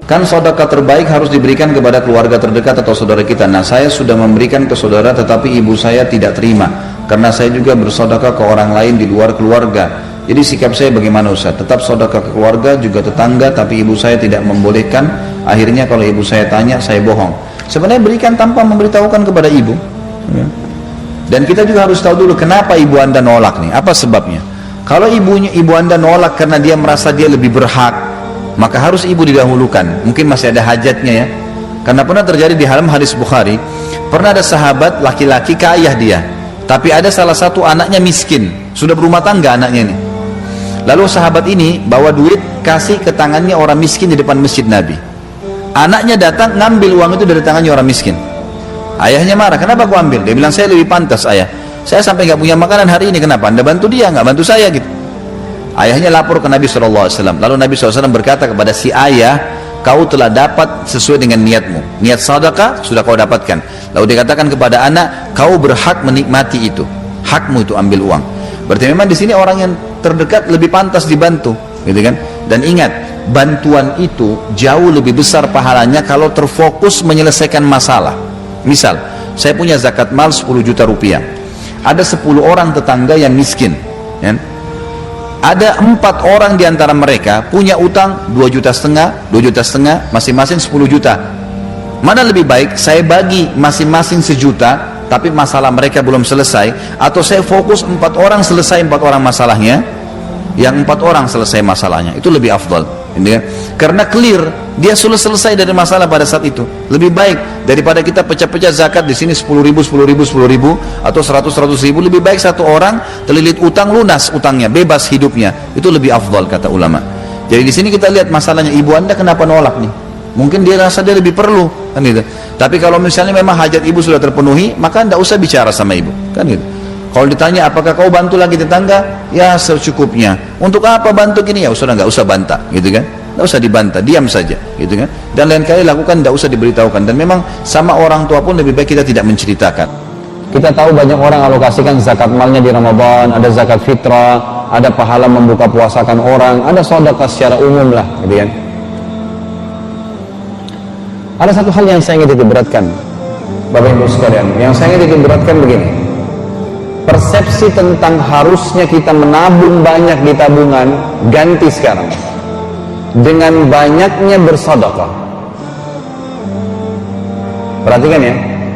Kan sedekah terbaik harus diberikan kepada keluarga terdekat atau saudara kita. Nah, saya sudah memberikan ke saudara tetapi ibu saya tidak terima karena saya juga bersedekah ke orang lain di luar keluarga. Jadi sikap saya bagaimana Ustaz? Tetap sedekah ke keluarga juga tetangga, tapi ibu saya tidak membolehkan. Akhirnya kalau ibu saya tanya, saya bohong. Sebenarnya berikan tanpa memberitahukan kepada ibu. Dan kita juga harus tahu dulu kenapa ibu anda nolak nih, apa sebabnya. Kalau ibu anda nolak karena dia merasa dia lebih berhak, maka harus ibu didahulukan. Mungkin masih ada hajatnya ya. Karena pernah terjadi di dalam hadis Bukhari, pernah ada sahabat laki-laki kaya dia, tapi ada salah satu anaknya miskin, sudah berumah tangga anaknya ini. Lalu sahabat ini bawa duit kasih ke tangannya orang miskin di depan masjid Nabi. Anaknya datang ngambil uang itu dari tangannya orang miskin. Ayahnya marah, kenapa kau ambil? Dia bilang, saya lebih pantas ayah, saya sampai nggak punya makanan hari ini, kenapa anda bantu dia, nggak bantu saya gitu. Ayahnya lapor ke Nabi SAW. Lalu Nabi SAW berkata kepada si ayah, kau telah dapat sesuai dengan niatmu, niat sedekah sudah kau dapatkan. Lalu dikatakan kepada anak, kau berhak menikmati itu, hakmu itu ambil uang. Berarti memang di sini orang yang terdekat lebih pantas dibantu, gitu kan? Dan ingat, bantuan itu jauh lebih besar pahalanya kalau terfokus menyelesaikan masalah. Misal, saya punya zakat mal 10 juta rupiah, ada 10 orang tetangga yang miskin, ya? Ada 4 orang di antara mereka punya utang 2,5 juta, 2,5 juta, masing-masing 10 juta. Mana lebih baik saya bagi masing-masing 1 juta, tapi masalah mereka belum selesai, atau saya fokus 4 orang selesai 4 orang masalahnya, yang 4 orang selesai masalahnya, itu lebih afdal. Karena clear, dia sudah selesai dari masalah pada saat itu. Lebih baik daripada kita pecah-pecah zakat di sini 10.000, 10.000, 10.000 atau 100.000. Lebih baik satu orang terlilit utang, lunas utangnya, bebas hidupnya. Itu lebih afdal kata ulama. Jadi di sini kita lihat masalahnya, ibu anda kenapa nolak nih? Mungkin dia rasa dia lebih perlu, kan gitu. Tapi kalau misalnya memang hajat ibu sudah terpenuhi, maka anda usah bicara sama ibu, kan gitu. Kalau ditanya apakah kau bantu lagi tetangga, ya secukupnya. Untuk apa bantu gini, ya sudah nggak usah bantah, gitu kan? Nggak usah dibantah, diam saja, gitu kan? Dan lain kali lakukan, nggak usah diberitahukan. Dan memang sama orang tua pun lebih baik kita tidak menceritakan. Kita tahu banyak orang alokasikan zakat malnya di Ramadan, ada zakat fitrah, ada pahala membuka puasakan orang, ada sedekah secara umum lah, gitu kan? Ada satu hal yang saya ingin diberatkan, Bapak Ibu sekalian, yang saya ingin diberatkan begini. Persepsi tentang harusnya kita menabung banyak di tabungan ganti sekarang dengan banyaknya bersedekah. Perhatikan ya,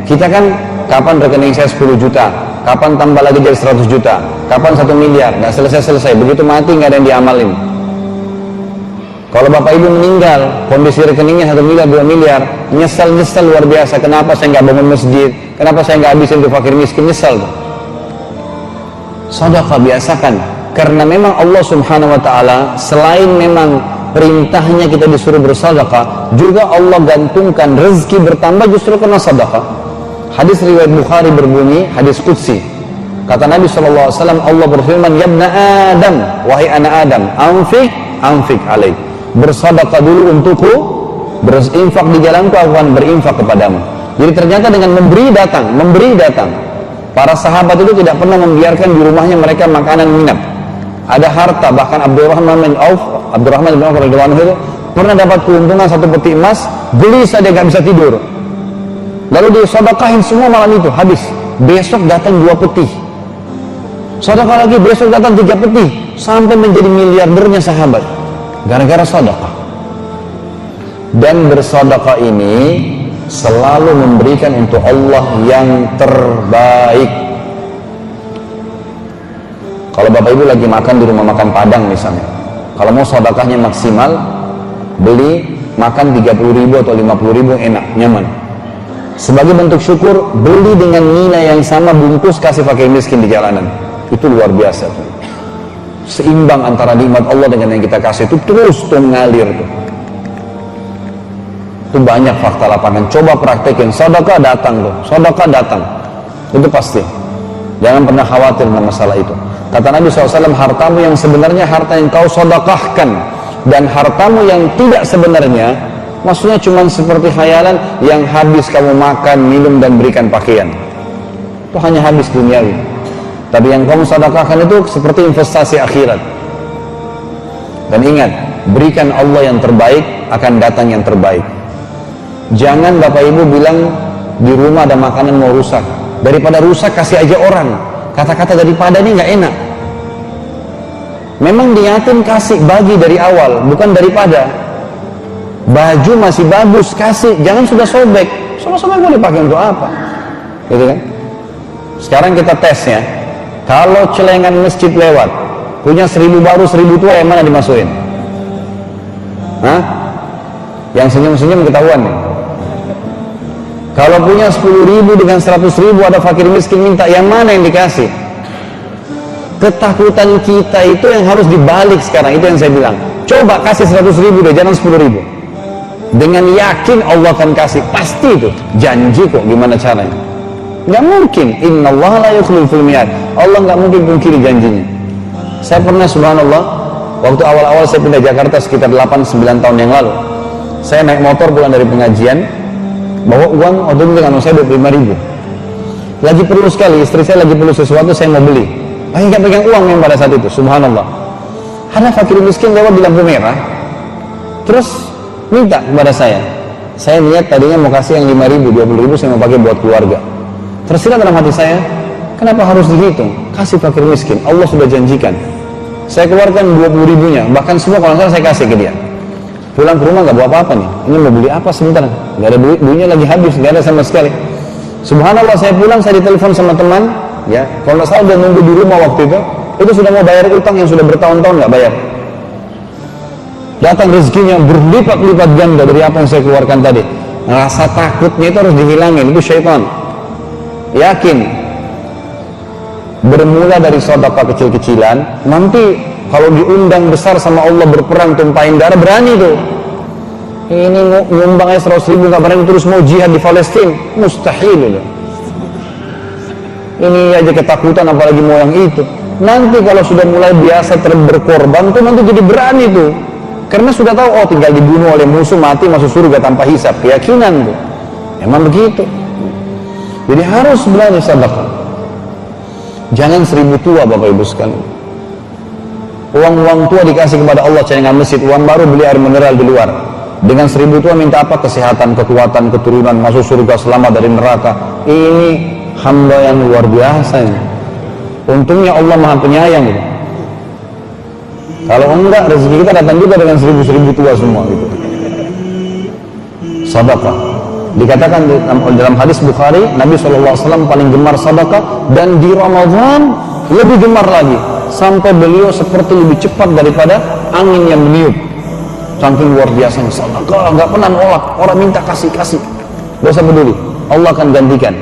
kita kan kapan rekening saya 10 juta, kapan tambah lagi jadi 100 juta, kapan 1 miliar, nggak selesai-selesai, begitu mati nggak ada yang diamalin. Kalau bapak ibu meninggal, kondisi rekeningnya 1 miliar, 2 miliar, nyesel luar biasa, kenapa saya nggak bangun masjid, kenapa saya nggak habisin untuk fakir miskin, nyesel tuh. Sedekah biasakan, karena memang Allah Subhanahu wa ta'ala selain memang perintahnya kita disuruh bersedekah, juga Allah gantungkan rezeki bertambah justru karena sedekah. Hadis riwayat Bukhari berbunyi, hadis qudsi, kata Nabi SAW, Allah berfirman, ya ibna Adam, wahai anak Adam, anfik alaik, bersedekah dulu untukku, berinfak di jalanku, aku akan berinfak kepadamu. Jadi ternyata dengan memberi datang. Para sahabat itu tidak pernah membiarkan di rumahnya mereka makanan minum. Ada harta, bahkan Abdurrahman bin Auf radhiyallahu anhu pernah dapat keuntungan 1 peti emas, beli saja gak bisa tidur. Lalu dia sedekahin semua malam itu, habis. Besok datang 2 peti. Sedekah lagi, besok datang 3 peti, sampai menjadi miliardernya sahabat. Gara-gara sedekah. Dan bersedekah ini selalu memberikan untuk Allah yang terbaik. Kalau bapak ibu lagi makan di rumah makan Padang misalnya, kalau mau sedekahnya maksimal, beli makan 30.000 atau 50.000 enak, nyaman. Sebagai bentuk syukur, beli dengan nilai yang sama, bungkus, kasih fakir miskin di jalanan. Itu luar biasa tuh. Seimbang antara nikmat Allah dengan yang kita kasih, itu terus tuh mengalir tuh. Itu banyak fakta lapangan, coba praktekin, sedekah datang loh, sedekah datang, itu pasti. Jangan pernah khawatir dengan masalah itu. Kata Nabi SAW, hartamu yang sebenarnya harta yang kau sedekahkan, dan hartamu yang tidak sebenarnya, maksudnya cuma seperti khayalan yang habis kamu makan, minum dan berikan pakaian, itu hanya habis duniawi. Tapi yang kamu sedekahkan itu seperti investasi akhirat. Dan ingat, berikan Allah yang terbaik, akan datang yang terbaik. Jangan Bapak Ibu bilang di rumah ada makanan mau rusak, daripada rusak kasih aja orang. Kata-kata daripada ini nggak enak. Memang niatin kasih, bagi dari awal, bukan daripada. Baju masih bagus, kasih, jangan sudah sobek. Sobek mau dipakai untuk apa? Gitu kan? Sekarang kita tes ya. Kalau celengan masjid lewat, punya 1000 baru 1000 tua, yang mana dimasukin? Hah? Yang senyum-senyum ketahuan nih. Kalau punya 10.000 dengan 100.000 ada fakir miskin minta, yang mana yang dikasih? Ketakutan kita itu yang harus dibalik sekarang, itu yang saya bilang. Coba kasih 100.000 deh, jangan 10.000. Dengan yakin Allah akan kasih, pasti itu. Janji kok, gimana caranya? Nggak mungkin. Innallaha la yukhliful mi'ad. Allah nggak mungkin pungkiri janjinya. Saya pernah, subhanallah, waktu awal-awal saya pindah Jakarta sekitar 8-9 tahun yang lalu, saya naik motor pulang dari pengajian, bawa uang waktu itu dengan saya 25.000. Lagi perlu sekali, istri saya lagi perlu sesuatu, saya mau beli. Lagi nggak pegang uang yang pada saat itu, subhanallah. Ada fakir miskin lewat di lampu merah, terus minta kepada saya. Saya niat tadinya mau kasih yang 5.000, 20.000 saya mau pakai buat keluarga. Tersirat dalam hati saya, kenapa harus dihitung? Kasih fakir miskin, Allah sudah janjikan. Saya keluarkan 20.000-nya, bahkan semua kalau salah saya kasih ke dia. Pulang ke rumah nggak bawa apa-apa nih. Ini mau beli apa sebentar? Nggak ada duit, duitnya lagi habis, nggak ada sama sekali. Subhanallah, saya pulang, saya ditelepon sama teman, ya. Kalau nggak salah udah nunggu di rumah waktu itu sudah mau bayar utang yang sudah bertahun-tahun nggak bayar. Datang rezekinya berlipat-lipat ganda dari apa yang saya keluarkan tadi. Rasa takutnya itu harus dihilangin, itu syaitan. Yakin. Bermula dari sedekah kecil-kecilan, nanti kalau diundang besar sama Allah berperang tumpahin darah, berani tuh. Ini nyumbang aja 100.000 nggak berani, terus mau jihad di Palestina, mustahil itu. Ini aja ketakutan, apalagi mau yang itu. Nanti kalau sudah mulai biasa berkorban tuh, nanti jadi berani tuh, karena sudah tahu, oh tinggal dibunuh oleh musuh, mati masuk surga tanpa hisab. Keyakinan tuh, emang begitu. Jadi harus berani sedekah. Jangan 1000 tua Bapak Ibu sekalian. Uang tua dikasih kepada Allah, celengan masjid, uang baru beli air mineral di luar. Dengan 1000 tua minta apa? Kesehatan, kekuatan, keturunan, masuk surga, selamat dari neraka. Ini hamba yang luar biasa ini. Untungnya Allah Maha Penyayang gitu. Kalau enggak, rezeki kita datang juga dengan 1000 tua semua gitu. Sedekah. Dikatakan dalam hadis Bukhari, Nabi SAW paling gemar sedekah, dan di Ramadan lebih gemar lagi, sampai beliau seperti lebih cepat daripada angin yang meniup. Saking luar biasa sedekah, nggak pernah nolak. Orang minta kasih, gak usah peduli, Allah akan gantikan.